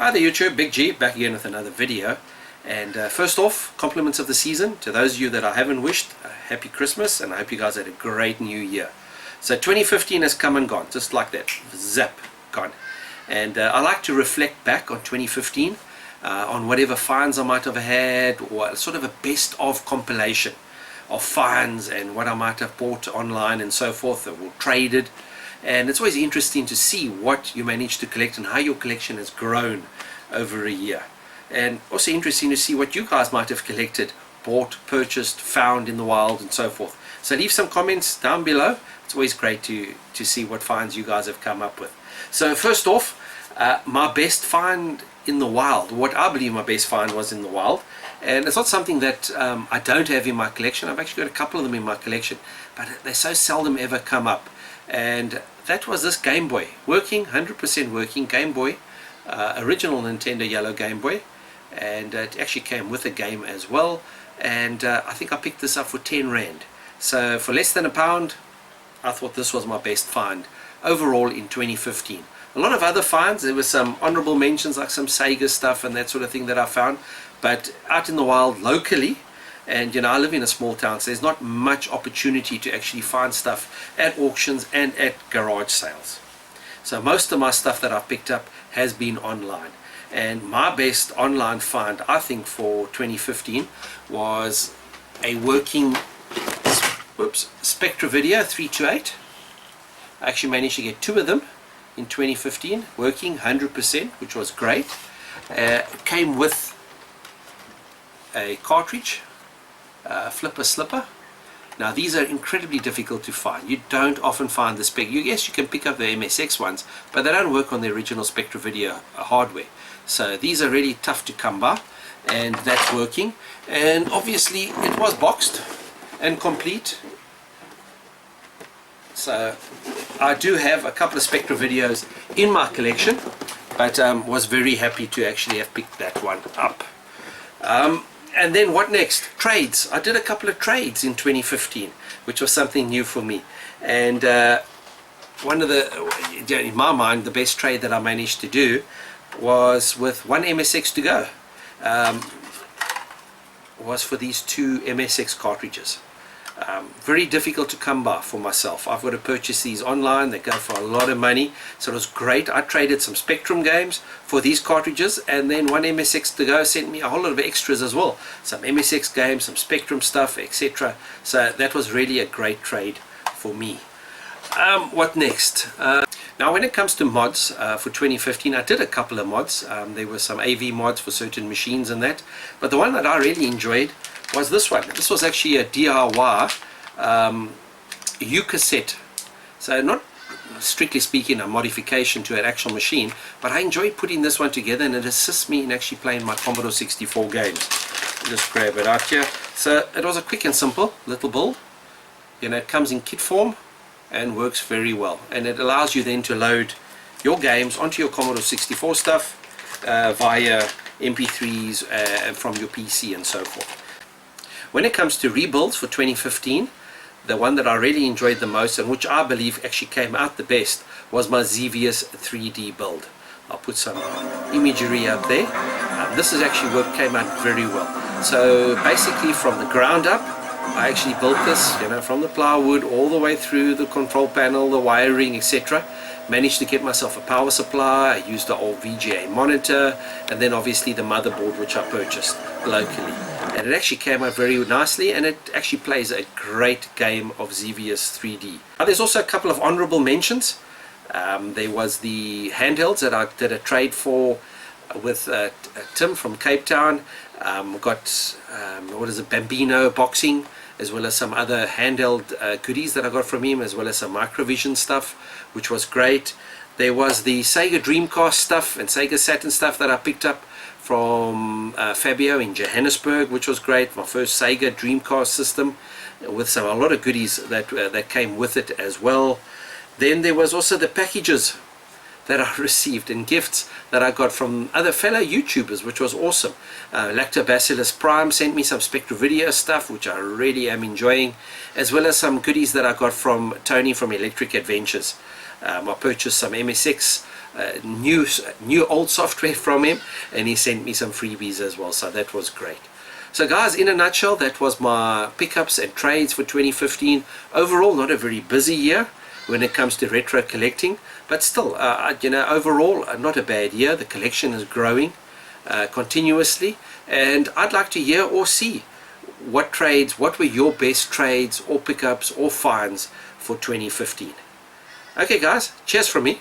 Hi there YouTube, Big G, back again with another video. And first off, compliments of the season to those of you that I haven't wished, happy Christmas, and I hope you guys had a great new year. So 2015 has come and gone, just like that, zap, gone. And I like to reflect back on 2015, on whatever finds I might have had, or sort of a best of compilation of finds and what I might have bought online and so forth, or traded. And it's always interesting to see what you managed to collect and how your collection has grown over a year. And also interesting to see what you guys might have collected, bought, purchased, found in the wild and so forth. So leave some comments down below. It's always great to see what finds you guys have come up with. So first off, my best find in the wild, what I believe my best find was in the wild. And it's not something that I don't have in my collection. I've actually got a couple of them in my collection, but they so seldom ever come up. And that was this Game Boy, working, 100% working Game Boy, original Nintendo yellow Game Boy, and it actually came with a game as well. And I think I picked this up for 10 Rand. So for less than £1, I thought this was my best find overall in 2015. A lot of other finds, there were some honorable mentions like some Sega stuff and that sort of thing that I found, but out in the wild locally. And you know, I live in a small town, so there's not much opportunity to actually find stuff at auctions and at garage sales. So most of my stuff that I've picked up has been online. And my best online find, I think, for 2015 was a working Spectra video 328. I actually managed to get 2 of them in 2015, working 100%, which was great. It came with a cartridge, flipper slipper. Now these are incredibly difficult to find. You don't often find the Spectra. Yes, you can pick up the MSX ones, but they don't work on the original Spectra video hardware. So these are really tough to come by, and that's working. And obviously it was boxed and complete. So I do have a couple of Spectra videos in my collection, but was very happy to actually have picked that one up. And then what next? Trades. I did a couple of trades in 2015, which was something new for me. And one of the, in my mind, the best trade that I managed to do was with one MSX to go. Was for these 2 MSX cartridges. Very difficult to come by for myself. I've got to purchase these online. They go for a lot of money, so it was great. I traded some Spectrum games for these cartridges, and then one MSX to go sent me a whole lot of extras as well, some MSX games, some Spectrum stuff, etc. So that was really a great trade for me. What next? Now when it comes to mods for 2015, I did a couple of mods. There were some AV mods for certain machines and that, but the one that I really enjoyed was this one. This was actually a DIY U-cassette. So not strictly speaking a modification to an actual machine, but I enjoyed putting this one together, and it assists me in actually playing my Commodore 64 games. Just grab it out here. So it was a quick and simple little build. You know, it comes in kit form and works very well, and it allows you then to load your games onto your Commodore 64 stuff via MP3s from your PC and so forth. When it comes to rebuilds for 2015, the one that I really enjoyed the most, and which I believe actually came out the best, was my Xevious 3D build. I'll put some imagery up there. This is actually what came out very well. So basically from the ground up, I actually built this, you know, from the plywood all the way through the control panel, the wiring, etc. Managed to get myself a power supply. I used the old VGA monitor, and then obviously the motherboard, which I purchased locally. And it actually came out very nicely, and it actually plays a great game of Xevious 3D. Now there's also a couple of honorable mentions. There was the handhelds that I did a trade for with Tim from Cape Town. Got what is it, Bambino boxing, as well as some other handheld goodies that I got from him, as well as some Microvision stuff, which was great. There was the Sega Dreamcast stuff and Sega Saturn stuff that I picked up from Fabio in Johannesburg, which was great. My first Sega Dreamcast system, with a lot of goodies that came with it as well. Then there was also the packages that I received and gifts that I got from other fellow YouTubers, which was awesome. Lactobacillus Prime sent me some Spectra video stuff, which I really am enjoying, as well as some goodies that I got from Tony from Electric Adventures. I purchased some MSX new old software from him, and he sent me some freebies as well, so that was great. So guys, in a nutshell, that was my pickups and trades for 2015. Overall, not a very busy year when it comes to retro collecting, but still, you know, overall, not a bad year. The collection is growing continuously, and I'd like to hear or see what were your best trades or pickups or finds for 2015. Okay guys, cheers from me.